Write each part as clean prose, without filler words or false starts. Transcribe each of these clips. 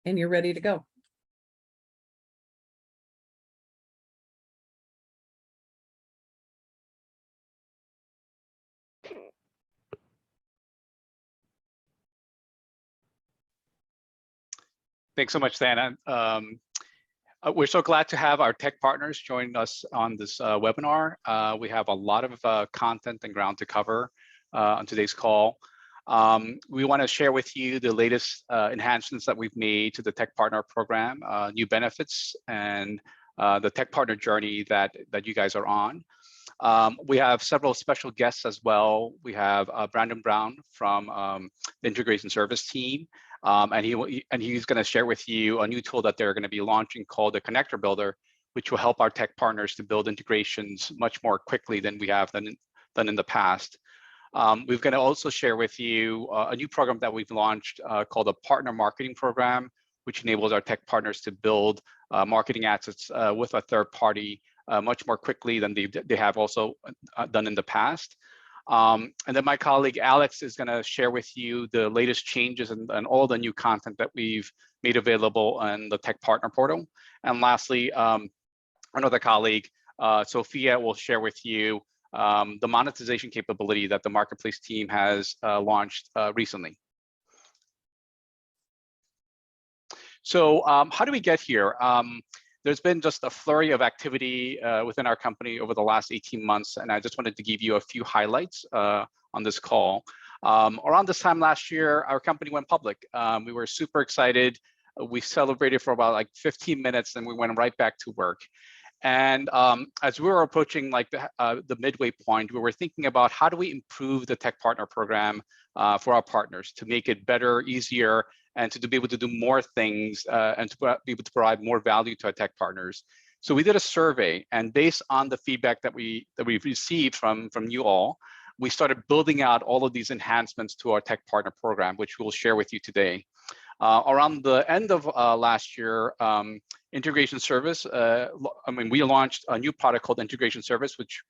and you're ready to go. Thanks so much, Dana. We're so glad to have our tech partners joining us on this webinar. We have a lot of content and ground to cover on today's call. We want to share with you the latest enhancements that we've made to the Tech Partner program, new benefits, and the Tech Partner journey that you guys are on. We have several special guests as well. We have Brandon Brown from the Integration Service team. And he's going to share with you a new tool that they're going to be launching called the Connector Builder, which will help our tech partners to build integrations much more quickly than we have done in the past. We're going to also share with you a new program that we've launched called the Partner Marketing Program, which enables our tech partners to build marketing assets with a third party much more quickly than they have also done in the past. And then my colleague Alex is going to share with you the latest changes and all the new content that we've made available on the Tech Partner portal. And lastly, another colleague, Sophia, will share with you the monetization capability that the Marketplace team has launched recently. So how do we get here? There's been just a flurry of activity within our company over the last 18 months, and I just wanted to give you a few highlights on this call. Around this time last year, our company went public. We were super excited. We celebrated for about like 15 minutes, and we went right back to work. And as we were approaching like the midway point, we were thinking about how do we improve the Tech Partner program for our partners to make it better, easier, and to be able to do more things and to be able to provide more value to our tech partners. So we did a survey, and based on the feedback that we've received from you all, we started building out all of these enhancements to our Tech Partner program, which we'll share with you today. Around the end of last year, Integration Service, we launched a new product called Integration Service, which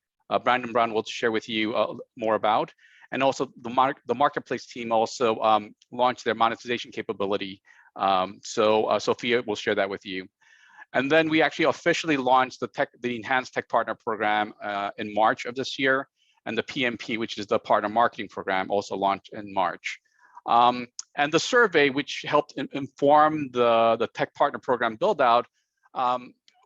Brandon Brown will share with you more about. And also the Marketplace team also launched their monetization capability. So Sophia will share that with you. And then we actually officially launched the Enhanced Tech Partner program in March of this year. And the PMP, which is the Partner Marketing Program, also launched in March. And the survey, which helped inform the Tech Partner program build out,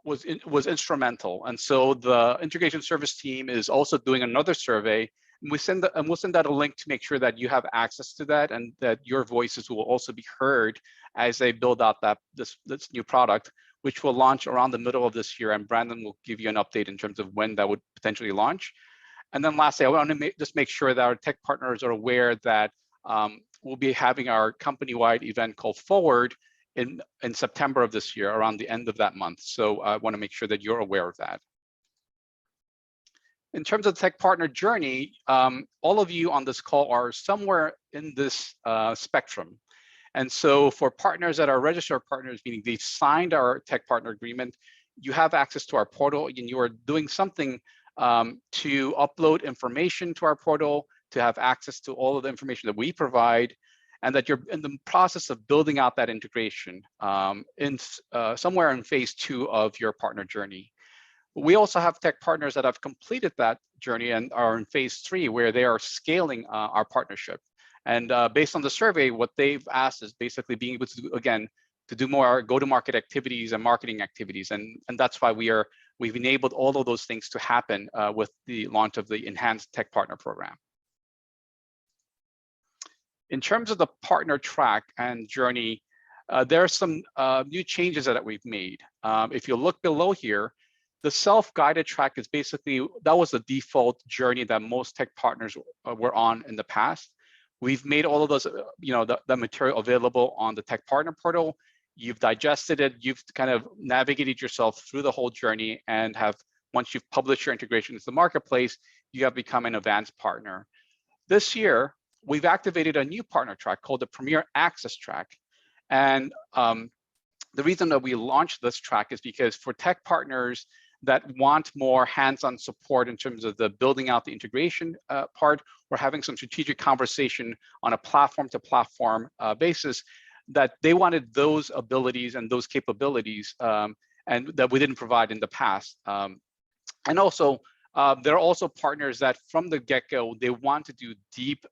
was instrumental. And so the Integration Service team is also doing another survey. And we'll send out a link to make sure that you have access to that and that your voices will also be heard as they build out this new product, which will launch around the middle of this year. And Brandon will give you an update in terms of when that would potentially launch. And then lastly, I want to just make sure that our tech partners are aware that we'll be having our company-wide event called Forward in September of this year, around the end of that month. So I want to make sure that you're aware of that. In terms of the Tech Partner journey, all of you on this call are somewhere in this spectrum. And so for partners that are registered partners, meaning they've signed our Tech Partner agreement, you have access to our portal and you are doing something to upload information to our portal, to have access to all of the information that we provide, and that you're in the process of building out that integration somewhere in phase 2 of your partner journey. We also have tech partners that have completed that journey and are in phase 3, where they are scaling our partnership. And based on the survey, what they've asked is basically being able to do, again, to do more go-to-market activities and marketing activities. And that's why we've enabled all of those things to happen with the launch of the Enhanced Tech Partner program. In terms of the partner track and journey, there are some new changes that we've made. If you look below here, the self-guided track is basically, that was the default journey that most tech partners were on in the past. We've made all of those, the material available on the Tech Partner portal. You've digested it, you've kind of navigated yourself through the whole journey, and once you've published your integration into the Marketplace, you have become an advanced partner. This year, we've activated a new partner track called the Premier Access track. And the reason that we launched this track is because for tech partners that want more hands-on support in terms of the building out the integration part, we're having some strategic conversation on a platform-to-platform basis. that they wanted those abilities and those capabilities, and that we didn't provide in the past. And also, there are also partners that from the get-go, they want to do deep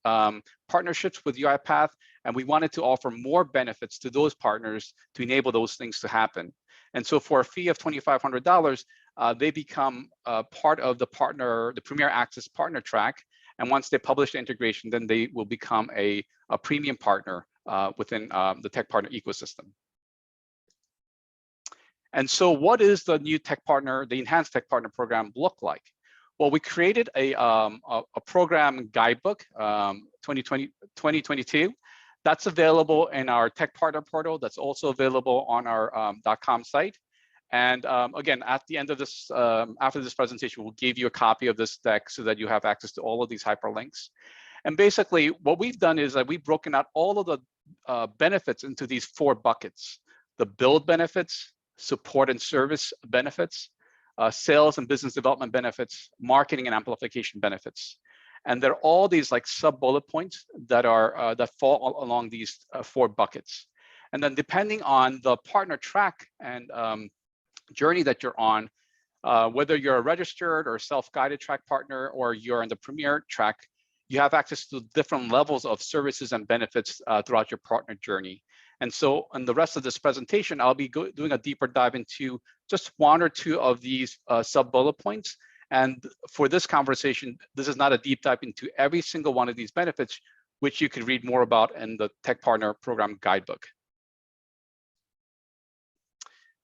partnerships with UiPath, and we wanted to offer more benefits to those partners to enable those things to happen. And so for a fee of $2,500, they become part of the Premier Access partner track. And once they publish the integration, then they will become a premium partner within the tech partner ecosystem. And so what is the new tech partner, the enhanced tech partner program look like? Well, we created a program guidebook, 2022. That's available in our tech partner portal. That's also available on our .com site. And again, at the end of this, after this presentation, we'll give you a copy of this deck so that you have access to all of these hyperlinks. And basically, what we've done is that we've broken out all of the benefits into these 4 buckets: the build benefits, support and service benefits, sales and business development benefits, marketing and amplification benefits. And they're all these like sub bullet points that are that fall along these 4 buckets. And then depending on the partner track and journey that you're on, whether you're a registered or self-guided track partner or you're in the Premier track, you have access to different levels of services and benefits throughout your partner journey. And so in the rest of this presentation, I'll be doing a deeper dive into just 1 or 2 of these sub bullet points. And for this conversation, this is not a deep dive into every single one of these benefits, which you can read more about in the Tech Partner Program Guidebook.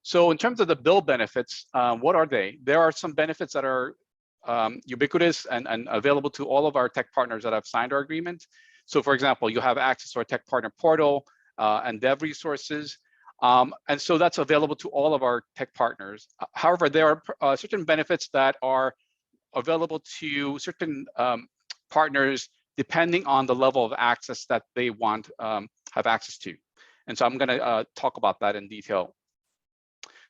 So in terms of the build benefits, what are they? There are some benefits that are ubiquitous and available to all of our tech partners that have signed our agreement. So for example, you have access to our Tech Partner Portal and dev resources. And so that's available to all of our tech partners. However, there are certain benefits that are available to certain partners depending on the level of access that they want have access to. And so I'm going to talk about that in detail.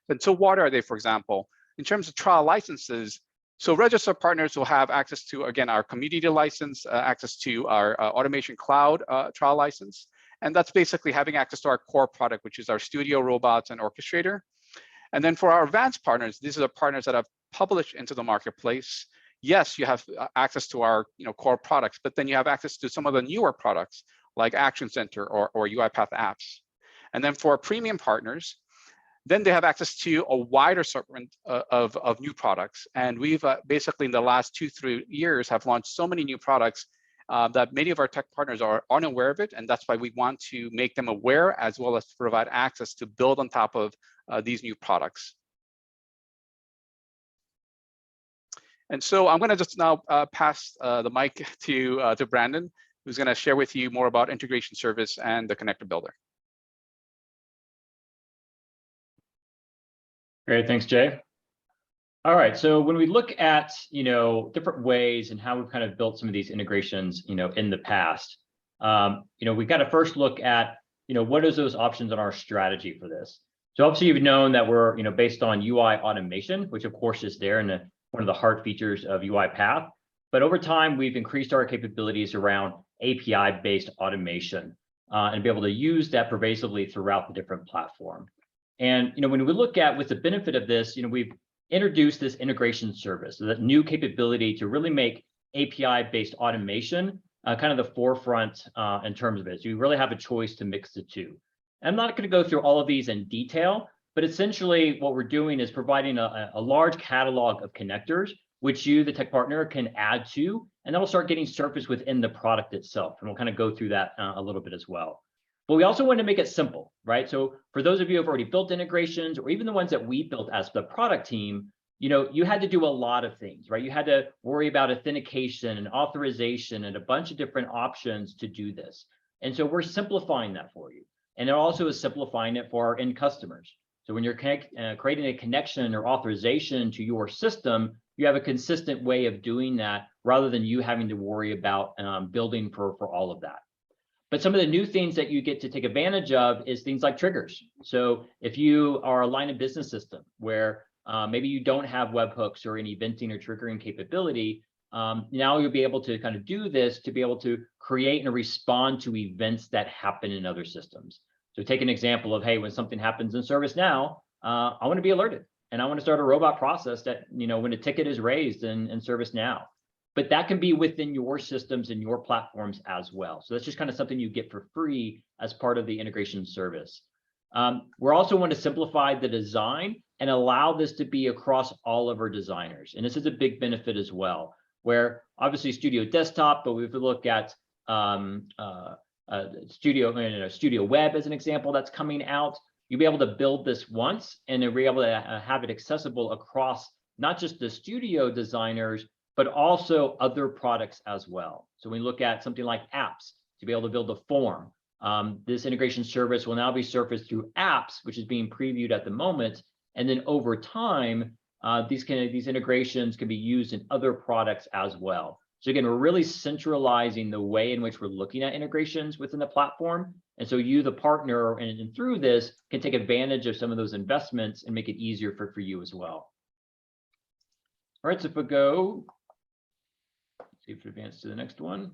And so what are they, for example? In terms of trial licenses, so registered partners will have access to, again, our community license, access to our automation cloud trial license. And that's basically having access to our core product, which is our Studio, Robots, and Orchestrator. And then for our advanced partners, these are the partners that have published into the marketplace. Yes, you have access to our core products, but then you have access to some of the newer products like Action Center or UiPath Apps. And then for our premium partners, then they have access to a wider assortment of new products. And we've basically in the last 2-3 years have launched so many new products that many of our tech partners are unaware of it. And that's why we want to make them aware as well as to provide access to build on top of these new products. And so I'm going to just now pass the mic to Brandon, who's going to share with you more about integration service and the connector builder. Great, thanks, Jay. All right, so when we look at different ways and how we've kind of built some of these integrations in the past, we've got to first look at what is those options on our strategy for this. So obviously you've known that we're based on UI automation, which of course is there in one of the heart features of UiPath. But over time we've increased our capabilities around API-based automation and be able to use that pervasively throughout the different platform. And when we look at with the benefit of this, we've introduced this integration service, so that new capability to really make API-based automation kind of the forefront in terms of it. So you really have a choice to mix the two. I'm not going to go through all of these in detail, but essentially what we're doing is providing a large catalog of connectors, which you, the tech partner, can add to, and that'll start getting surfaced within the product itself. And we'll kind of go through that a little bit as well. But we also want to make it simple, right? So for those of you who have already built integrations, or even the ones that we built as the product team, you had to do a lot of things, right? You had to worry about authentication and authorization and a bunch of different options to do this. And so we're simplifying that for you. And it also is simplifying it for our end customers. So when you're creating a connection or authorization to your system, you have a consistent way of doing that rather than you having to worry about building for all of that. But some of the new things that you get to take advantage of is things like triggers. So if you are a line of business system where maybe you don't have webhooks or any eventing or triggering capability, now you'll be able to kind of do this to be able to create and respond to events that happen in other systems. So take an example of, hey, when something happens in ServiceNow, I want to be alerted, and I want to start a robot process that, when a ticket is raised in ServiceNow. But that can be within your systems and your platforms as well. So that's just kind of something you get for free as part of the integration service. We also want to simplify the design and allow this to be across all of our designers. And this is a big benefit as well, where obviously Studio Desktop, but if we look at Studio Web as an example that's coming out, you'll be able to build this once and then be able to have it accessible across not just the studio designers, but also other products as well. So when we look at something like apps, to be able to build a form, this integration service will now be surfaced through apps, which is being previewed at the moment. And then over time, these integrations can be used in other products as well. So again, we're really centralizing the way in which we're looking at integrations within the platform. And so you, the partner, and through this, can take advantage of some of those investments and make it easier for you as well. All right, so if we go, see if we advance to the next one.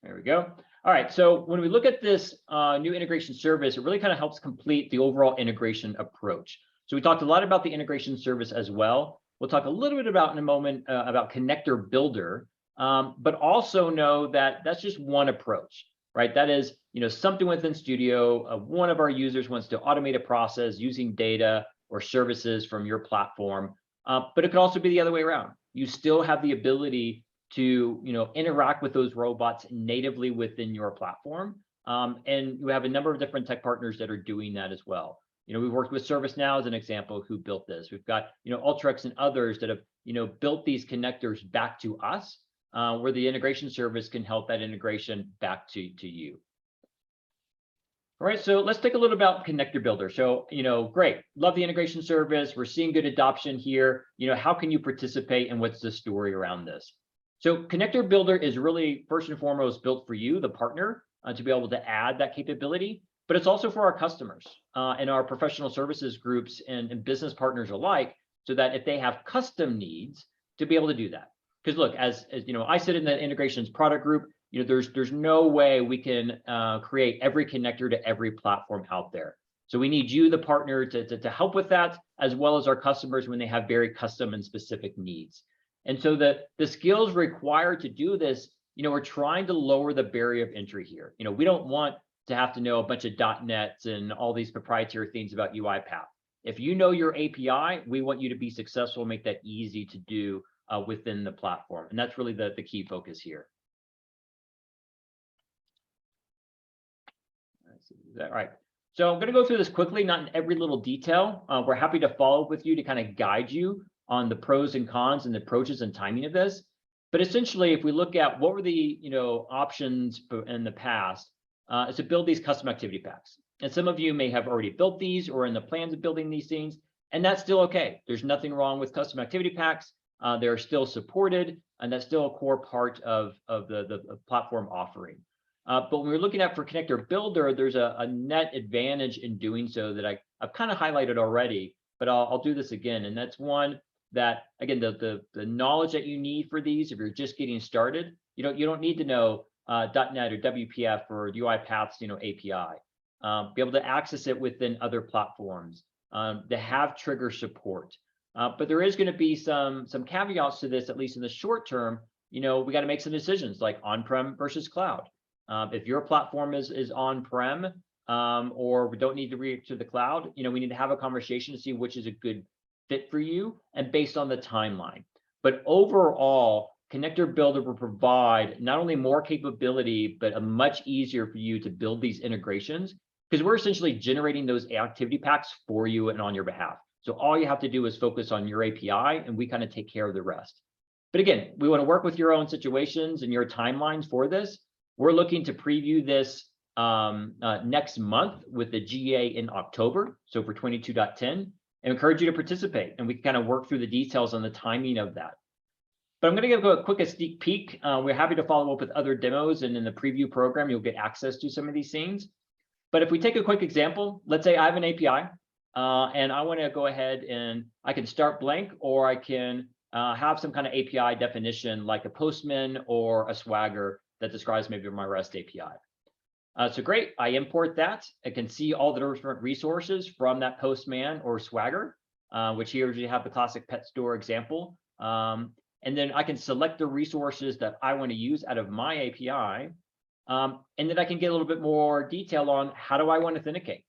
There we go. All right, so when we look at this new integration service, it really kind of helps complete the overall integration approach. So we talked a lot about the integration service as well. We'll talk a little bit about in a moment about Connector Builder, but also know that that's just one approach, right? That is, something within Studio, one of our users wants to automate a process using data or services from your platform, but it could also be the other way around. You still have the ability to interact with those robots natively within your platform, and you have a number of different tech partners that are doing that as well. We've worked with ServiceNow as an example who built this. We've got Ultrex and others that have built these connectors back to us, where the integration service can help that integration back to you. All right, so let's take a little about Connector Builder. So, great, love the integration service. We're seeing good adoption here. How can you participate, and what's the story around this? So Connector Builder is really first and foremost built for you, the partner, to be able to add that capability, but it's also for our customers and our professional services groups and business partners alike, so that if they have custom needs, to be able to do that. Because look, as I sit in the integrations product group, there's no way we can create every connector to every platform out there. So we need you, the partner, to help with that, as well as our customers when they have very custom and specific needs. And so the skills required to do this, we're trying to lower the barrier of entry here. We don't want to have to know a bunch of .NETs and all these proprietary things about UiPath. If you know your API, we want you to be successful, make that easy to do within the platform. And that's really the key focus here. All right. So I'm going to go through this quickly, not in every little detail. We're happy to follow up with you to kind of guide you on the pros and cons and the approaches and timing of this. But essentially, if we look at what were the options in the past, is to build these custom activity packs. And some of you may have already built these or in the plans of building these things, and that's still okay. There's nothing wrong with custom activity packs. They're still supported, and that's still a core part of the platform offering. But when we're looking at for Connector Builder, there's a net advantage in doing so that I've kind of highlighted already, but I'll do this again. And that's one that, again, the knowledge that you need for these, if you're just getting started, you don't need to know .NET or WPF or UiPath's API. Be able to access it within other platforms, to have trigger support. But there is going to be some caveats to this, at least in the short term. We got to make some decisions like on-prem versus cloud. If your platform is on-prem or we don't need to reach to the cloud, we need to have a conversation to see which is a good fit for you and based on the timeline. But overall, Connector Builder will provide not only more capability, but a much easier for you to build these integrations, because we're essentially generating those activity packs for you and on your behalf. So all you have to do is focus on your API, and we kind of take care of the rest. But again, we want to work with your own situations and your timelines for this. We're looking to preview this next month with the GA in October, so for 22.10, and encourage you to participate, and we can kind of work through the details on the timing of that. But I'm going to give a quick sneak peek. We're happy to follow up with other demos, and in the preview program, you'll get access to some of these things. But if we take a quick example, let's say I have an API, and I want to go ahead and I can start blank, or I can have some kind of API definition like a Postman or a Swagger that describes maybe my REST API. So great, I import that. I can see all the different resources from that Postman or Swagger, which here you have the classic pet store example. And then I can select the resources that I want to use out of my API. And then I can get a little bit more detail on how do I want to authenticate.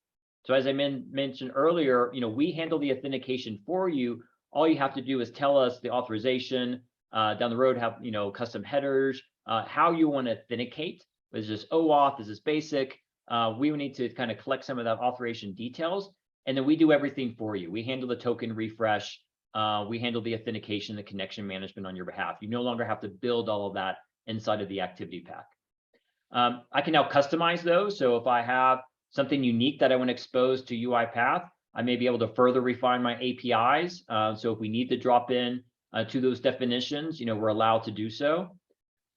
So as I mentioned earlier, we handle the authentication for you. All you have to do is tell us the authorization, down the road, have custom headers, how you want to authenticate. Is this OAuth? Is this basic? We would need to kind of collect some of that authorization details, and then we do everything for you. We handle the token refresh. We handle the authentication, the connection management on your behalf. You no longer have to build all of that inside of the activity pack. I can now customize those. So if I have something unique that I want to expose to UiPath, I may be able to further refine my APIs. So if we need to drop in to those definitions, we're allowed to do so.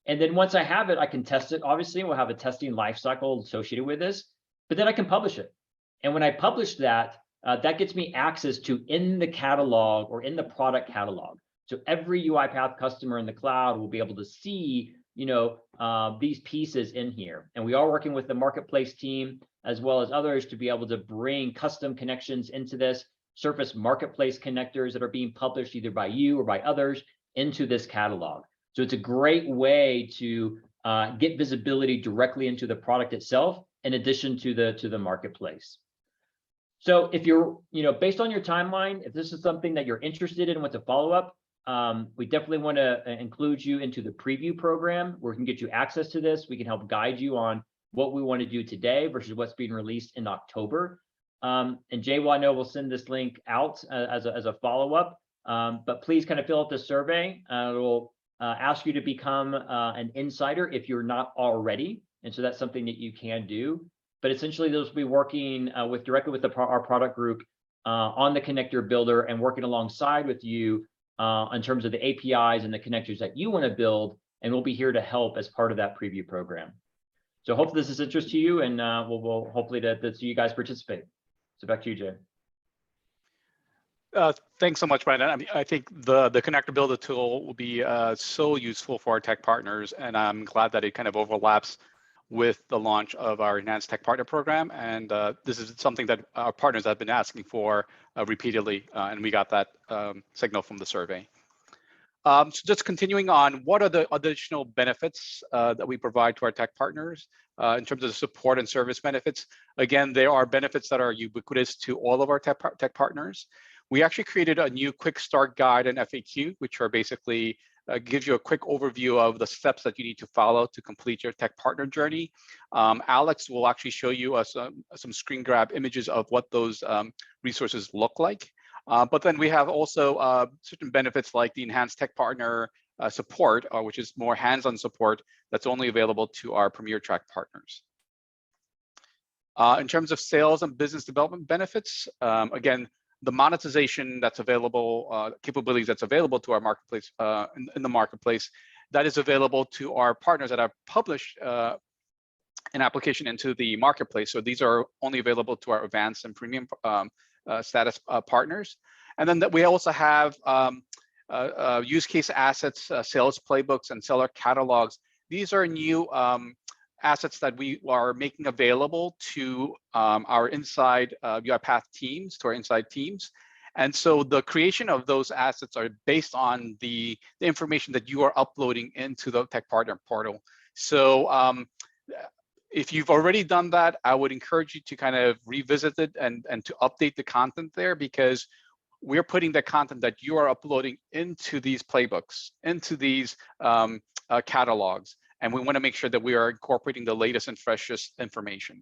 And then once I have it, I can test it. Obviously, we'll have a testing lifecycle associated with this, but then I can publish it. And when I publish that, that gets me access to in the catalog or in the product catalog. So every UiPath customer in the cloud will be able to see, these pieces in here. And we are working with the marketplace team as well as others to be able to bring custom connections into this, surface marketplace connectors that are being published either by you or by others into this catalog. So it's a great way to get visibility directly into the product itself, in addition to the marketplace. So if you're, based on your timeline, if this is something that you're interested in with the follow-up, we definitely want to include you into the preview program where we can get you access to this. We can help guide you on what we want to do today versus what's being released in October. And Jay, I know we'll send this link out as a follow-up, but please kind of fill out the survey. It'll ask you to become an insider if you're not already. And so that's something that you can do. But essentially, those will be working directly with our product group on the connector builder and working alongside with you in terms of the APIs and the connectors that you want to build. And we'll be here to help as part of that preview program. So hopefully this is of interest to you, and we'll hopefully that you guys participate. So back to you, Jay. Thanks so much, Brandon. I think the connector builder tool will be so useful for our tech partners, and I'm glad that it kind of overlaps with the launch of our enhanced tech partner program. And this is something that our partners have been asking for repeatedly, and we got that signal from the survey. So just continuing on, what are the additional benefits that we provide to our tech partners in terms of the support and service benefits? Again, there are benefits that are ubiquitous to all of our tech partners. We actually created a new quick start guide and FAQ, which are basically gives you a quick overview of the steps that you need to follow to complete your tech partner journey. Alex will actually show you some screen grab images of what those resources look like. But then we have also certain benefits like the enhanced tech partner support, which is more hands-on support that's only available to our Premier Track partners. In terms of sales and business development benefits, again, the monetization that's available, capabilities that's available to our marketplace, in the marketplace, that is available to our partners that have published an application into the marketplace. So these are only available to our advanced and premium status partners. And then that we also have use case assets, sales playbooks, and seller catalogs. These are new assets that we are making available to our inside UiPath teams, to our inside teams. And so the creation of those assets are based on the information that you are uploading into the Tech Partner portal. So if you've already done that, I would encourage you to kind of revisit it and to update the content there, because we're putting the content that you are uploading into these playbooks, into these catalogs. And we want to make sure that we are incorporating the latest and freshest information.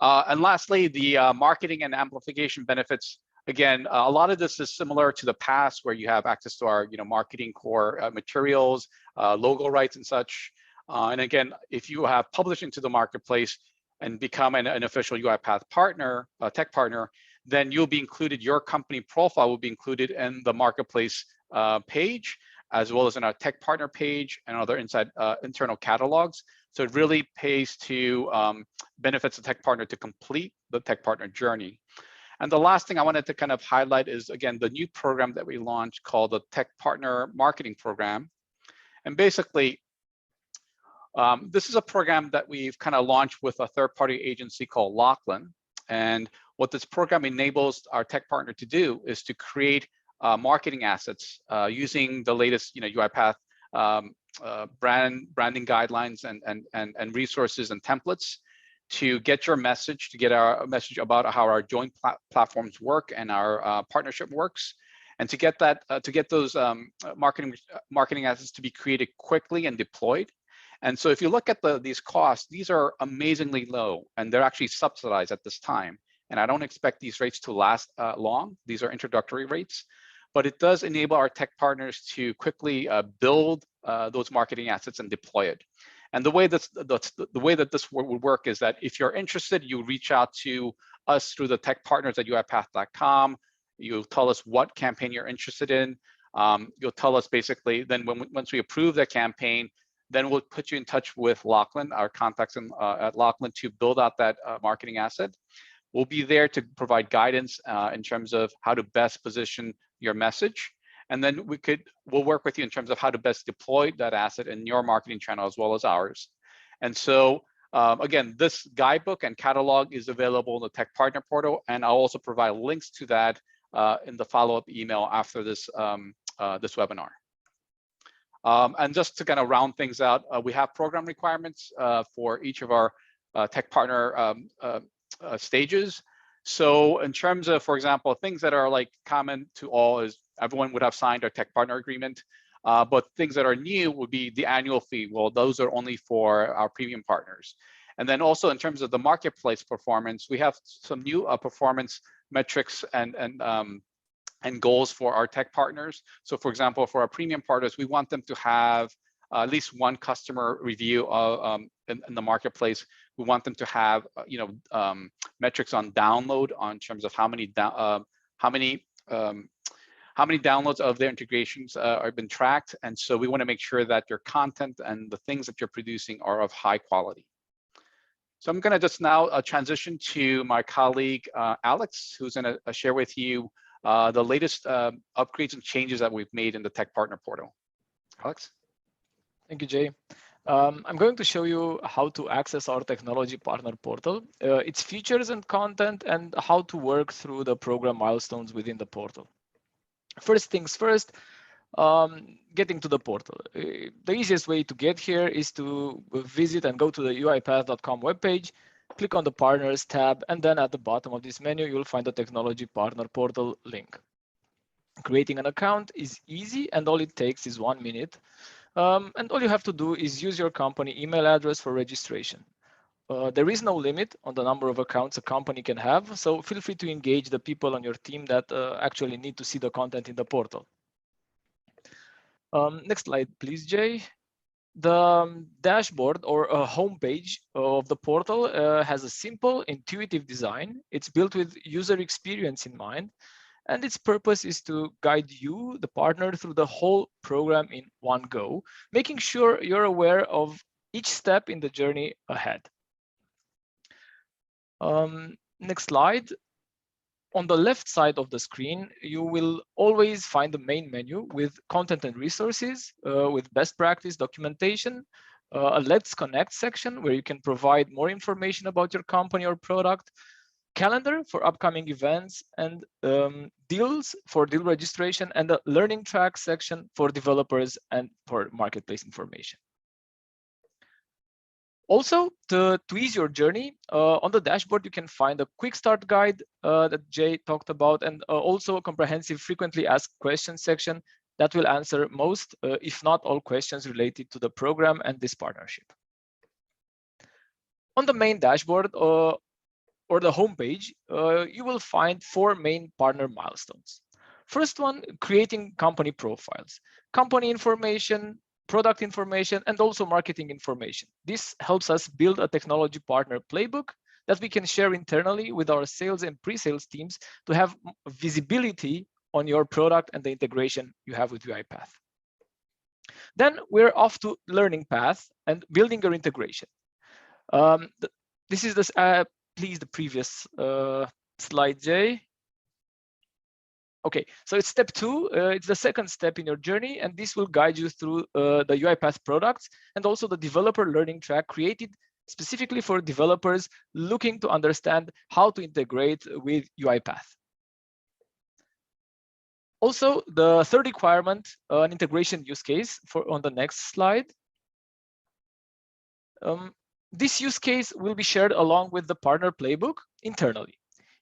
And lastly, the marketing and amplification benefits. Again, a lot of this is similar to the past, where you have access to our marketing core materials, logo rights and such. And again, if you have published into the marketplace and become an official UiPath partner, tech partner, then you'll be included, your company profile will be included in the marketplace page, as well as in our tech partner page and other internal catalogs. So it really pays to benefits the tech partner to complete the tech partner journey. And the last thing I wanted to kind of highlight is, again, the new program that we launched called the Tech Partner Marketing Program. And basically, This is a program that we've kind of launched with a third-party agency called Lachlan. And what this program enables our tech partner to do is to create marketing assets using the latest, UiPath branding guidelines and resources and templates to get your message, to get our message about how our joint platforms work and our partnership works, and to get that to get those marketing assets to be created quickly and deployed. And so if you look at these costs, these are amazingly low, and they're actually subsidized at this time. And I don't expect these rates to last long. These are introductory rates, but it does enable our tech partners to quickly build those marketing assets and deploy it. And the way that this would work is that if you're interested, you reach out to us through the tech partners at UiPath.com. You'll tell us what campaign you're interested in. You'll tell us basically, then once we approve that campaign, then we'll put you in touch with Lachlan, our contacts at Lachlan, to build out that marketing asset. We'll be there to provide guidance in terms of how to best position your message. And then we'll work with you in terms of how to best deploy that asset in your marketing channel as well as ours. And so again, this guidebook and catalog is available in the Tech Partner Portal, and I'll also provide links to that in the follow-up email after this, this webinar. And just to kind of round things out, we have program requirements for each of our tech partner stages. So in terms of, for example, things that are like common to all is everyone would have signed our tech partner agreement, but things that are new would be the annual fee. Well, those are only for our premium partners. And then also in terms of the marketplace performance, we have some new performance metrics and goals for our tech partners. So for example, for our premium partners, we want them to have at least one customer review in the marketplace. We want them to have metrics on download on terms of how many downloads of their integrations are been tracked. And so we want to make sure that your content and the things that you're producing are of high quality. So I'm going to just now transition to my colleague, Alex, who's going to share with you the latest upgrades and changes that we've made in the Tech Partner Portal. Alex? Thank you, Jay. I'm going to show you how to access our Technology Partner Portal, its features and content, and how to work through the program milestones within the portal. First things first, getting to the portal. The easiest way to get here is to visit and go to the UiPath.com webpage, click on the Partners tab, and then at the bottom of this menu, you'll find the Technology Partner Portal link. Creating an account is easy, and all it takes is 1 minute. And all you have to do is use your company email address for registration. There is no limit on the number of accounts a company can have, so feel free to engage the people on your team that actually need to see the content in the portal. Next slide, please, Jay. The dashboard or a homepage of the portal has a simple, intuitive design. It's built with user experience in mind, and its purpose is to guide you, the partner, through the whole program in one go, making sure you're aware of each step in the journey ahead. Next slide. On the left side of the screen, you will always find the main menu with content and resources, with best practice documentation, a Let's Connect section where you can provide more information about your company or product, calendar for upcoming events, and deals for deal registration, and a learning track section for developers and for marketplace information. Also, to ease your journey, on the dashboard, you can find a quick start guide that Jay talked about, and also a comprehensive frequently asked questions section that will answer most, if not all, questions related to the program and this partnership. On the main dashboard or the homepage, you will find 4 main partner milestones. First one, creating company profiles, company information, product information, and also marketing information. This helps us build a technology partner playbook that we can share internally with our sales and pre-sales teams to have visibility on your product and the integration you have with UiPath. Then we're off to learning path and building your integration. This is this, please, the previous slide, Jay. Okay, so it's step 2. It's the second step in your journey, and this will guide you through the UiPath products and also the developer learning track created specifically for developers looking to understand how to integrate with UiPath. Also, the third requirement, an integration use case on the next slide. This use case will be shared along with the partner playbook internally.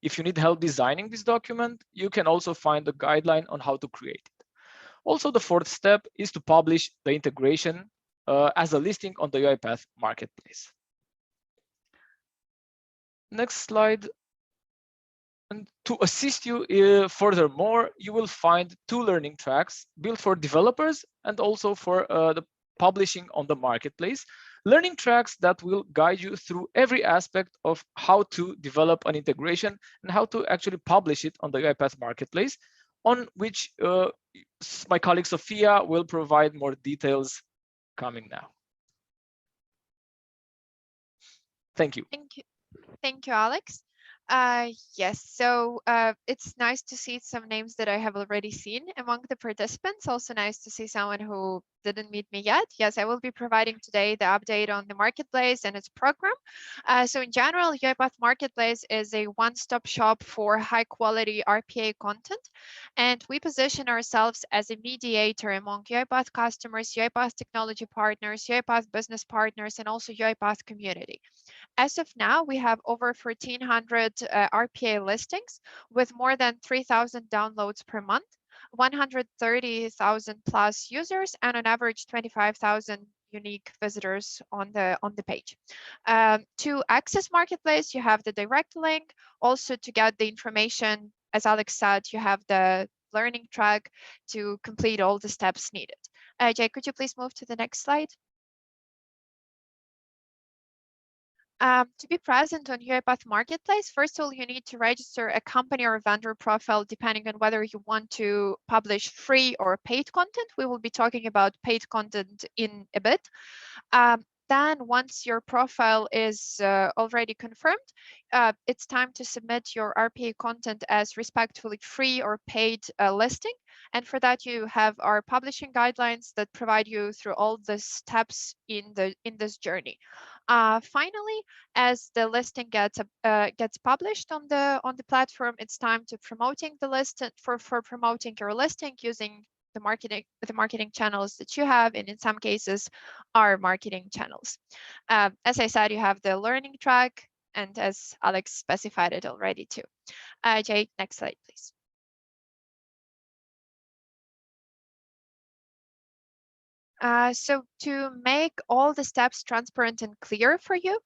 If you need help designing this document, you can also find a guideline on how to create it. Also, the fourth step is to publish the integration as a listing on the UiPath Marketplace. Next slide. And to assist you furthermore, you will find 2 learning tracks built for developers and also for the publishing on the marketplace. Learning tracks that will guide you through every aspect of how to develop an integration and how to actually publish it on the UiPath Marketplace, on which my colleague Sophia will provide more details coming now. Thank you. Thank you, Alex. Yes, so it's nice to see some names that I have already seen among the participants. Also nice to see someone who didn't meet me yet. Yes, I will be providing today the update on the marketplace and its program. So in general, UiPath Marketplace is a one-stop shop for high-quality RPA content, and we position ourselves as a mediator among UiPath customers, UiPath technology partners, UiPath business partners, and also UiPath community. As of now, we have over 1,400 RPA listings with more than 3,000 downloads per month, 130,000 plus users, and on average 25,000 unique visitors on the page. To access Marketplace, you have the direct link. Also, to get the information, as Alex said, you have the learning track to complete all the steps needed. Jay, could you please move to the next slide? To be present on UiPath Marketplace, first of all, you need to register a company or a vendor profile, depending on whether you want to publish free or paid content. We will be talking about paid content in a bit. Then once your profile is already confirmed, it's time to submit your RPA content as respectively free or paid listing. And for that, you have our publishing guidelines that provide you through all the steps in this journey. Finally, as the listing gets published on the platform, it's time to promoting the list for promoting your listing using the marketing channels that you have, and in some cases, our marketing channels. As I said, you have the learning track, and as Alex specified it already too. Jay, next slide, please. So to make all the steps transparent and clear for you,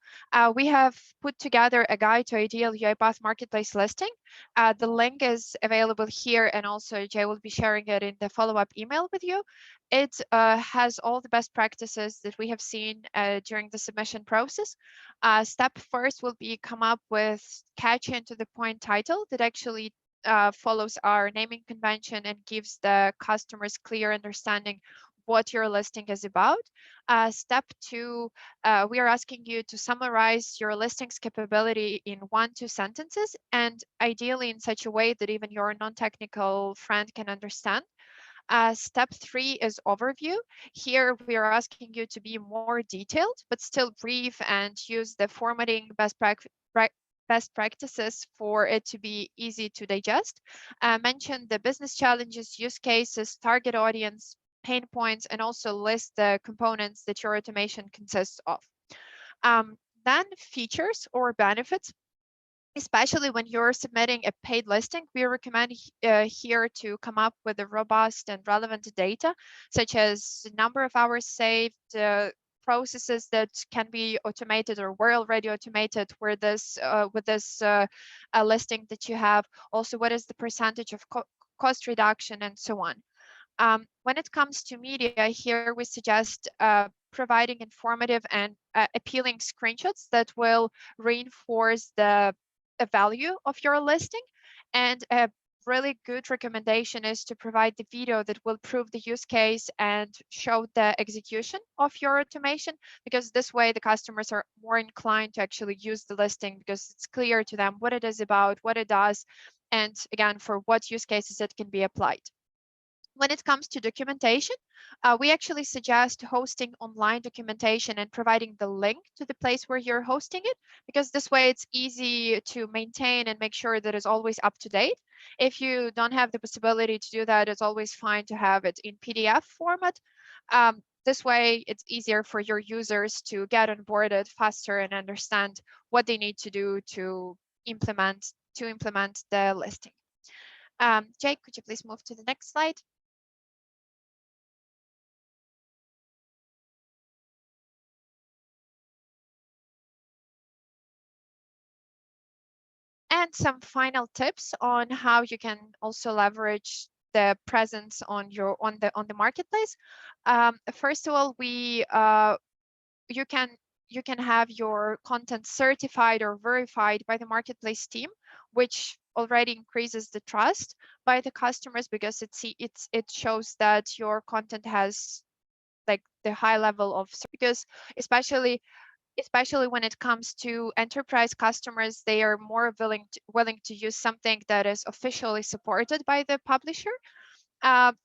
we have put together a guide to ideal UiPath Marketplace listing. The link is available here, and also Jay will be sharing it in the follow-up email with you. It has all the best practices that we have seen during the submission process. Step first will be come up with catchy and to the point title that actually follows our naming convention and gives the customers clear understanding what your listing is about. Step 2, we are asking you to summarize your listing's capability in 1-2 sentences, and ideally in such a way that even your non-technical friend can understand. Step 3 is overview. Here we are asking you to be more detailed, but still brief, and use the formatting best practices for it to be easy to digest. Mention the business challenges, use cases, target audience, pain points, and also list the components that your automation consists of. Then features or benefits. Especially when you're submitting a paid listing, we recommend here to come up with a robust and relevant data, such as number of hours saved, processes that can be automated or were already automated with this listing that you have. Also, what is the percentage of cost reduction, and so on. When it comes to media, here we suggest providing informative and appealing screenshots that will reinforce the value of your listing. And a really good recommendation is to provide the video that will prove the use case and show the execution of your automation, because this way the customers are more inclined to actually use the listing because it's clear to them what it is about, what it does, and again, for what use cases it can be applied. When it comes to documentation, we actually suggest hosting online documentation and providing the link to the place where you're hosting it, because this way it's easy to maintain and make sure that it's always up to date. If you don't have the possibility to do that, it's always fine to have it in PDF format. This way, it's easier for your users to get onboarded faster and understand what they need to do to implement the listing. Jake, could you please move to the next slide? And some final tips on how you can also leverage the presence on the marketplace. First of all, you can have your content certified or verified by the marketplace team, which already increases the trust by the customers, because it shows that your content has like the high level of, because especially when it comes to enterprise customers, they are more willing to use something that is officially supported by the publisher.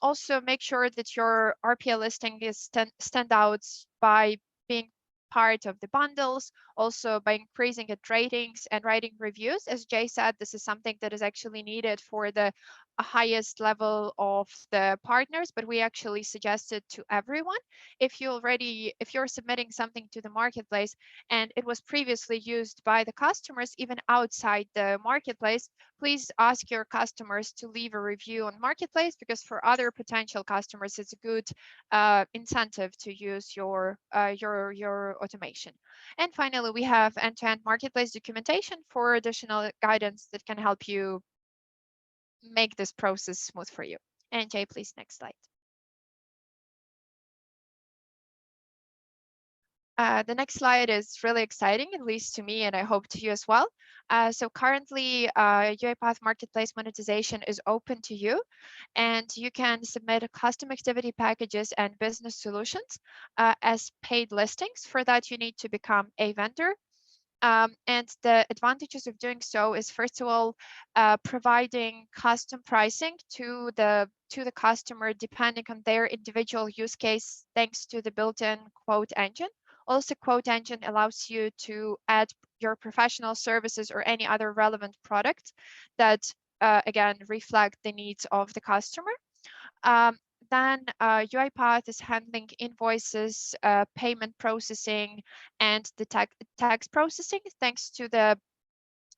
Also, make sure that your RPA listing is stand out by being part of the bundles, also by increasing its ratings and writing reviews. As Jay said, this is something that is actually needed for the highest level of the partners, but we actually suggest it to everyone. If you're submitting something to the marketplace and it was previously used by the customers, even outside the marketplace, please ask your customers to leave a review on marketplace, because for other potential customers, it's a good incentive to use your automation. And finally, we have end-to-end marketplace documentation for additional guidance that can help you make this process smooth for you. And Jay, please, next slide. The next slide is really exciting, at least to me, and I hope to you as well. So currently, UiPath Marketplace monetization is open to you, and you can submit custom activity packages and business solutions as paid listings. For that, you need to become a vendor. And the advantages of doing so is, first of all, providing custom pricing to the customer depending on their individual use case, thanks to the built-in quote engine. Also, quote engine allows you to add your professional services or any other relevant product that, again, reflect the needs of the customer. Then UiPath is handling invoices, payment processing, and the tax processing, thanks to the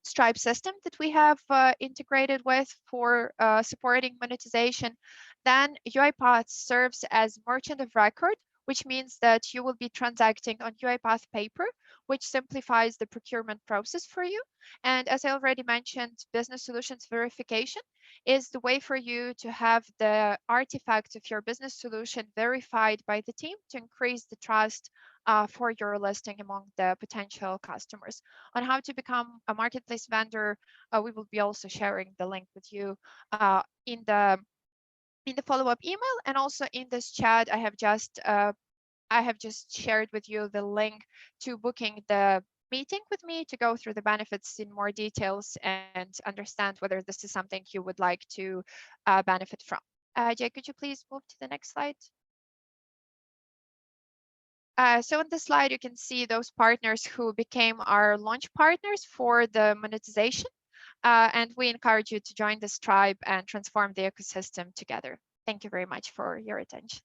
Stripe system that we have integrated with for supporting monetization. Then UiPath serves as merchant of record, which means that you will be transacting on UiPath paper, which simplifies the procurement process for you. And as I already mentioned, business solutions verification is the way for you to have the artifacts of your business solution verified by the team to increase the trust for your listing among the potential customers. On how to become a marketplace vendor, we will be also sharing the link with you in the follow-up email, and also in this chat. I have just shared with you the link to booking the meeting with me to go through the benefits in more details and understand whether this is something you would like to benefit from. Jay, could you please move to the next slide? So on this slide, you can see those partners who became our launch partners for the monetization. And we encourage you to join this tribe and transform the ecosystem together. Thank you very much for your attention.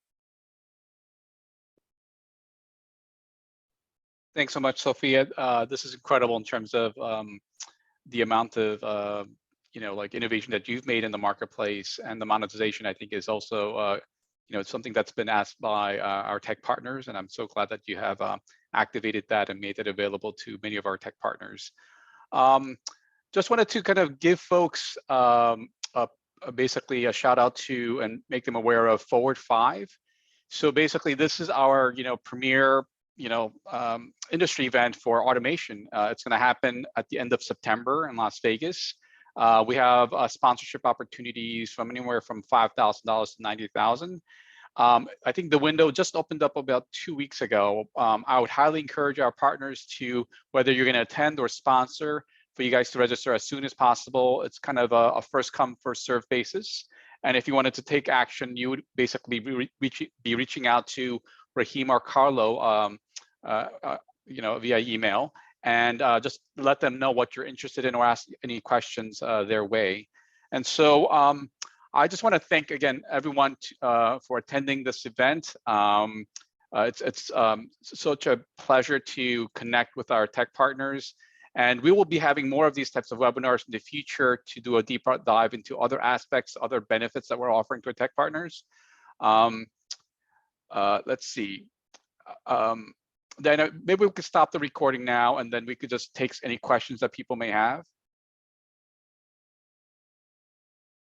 Thanks so much, Sophia. This is incredible in terms of the amount of innovation that you've made in the marketplace, and the monetization, I think, is also it's something that's been asked by our tech partners, and I'm so glad that you have activated that and made it available to many of our tech partners. Just wanted to kind of give folks basically a shout out to and make them aware of Forward 5. So basically, this is our premier industry event for automation. It's going to happen at the end of September in Las Vegas. We have sponsorship opportunities from anywhere from $5,000 to $90,000. I think the window just opened up about 2 weeks ago. I would highly encourage our partners to, whether you're going to attend or sponsor, for you guys to register as soon as possible. It's kind of a first come, first serve basis. And if you wanted to take action, you would basically be reaching out to Rahim or Carlo, via email, and just let them know what you're interested in or ask any questions their way. And so I just want to thank again everyone for attending this event. It's such a pleasure to connect with our tech partners. And we will be having more of these types of webinars in the future to do a deeper dive into other aspects, other benefits that we're offering to our tech partners. Let's see. Then maybe we could stop the recording now, and then we could just take any questions that people may have.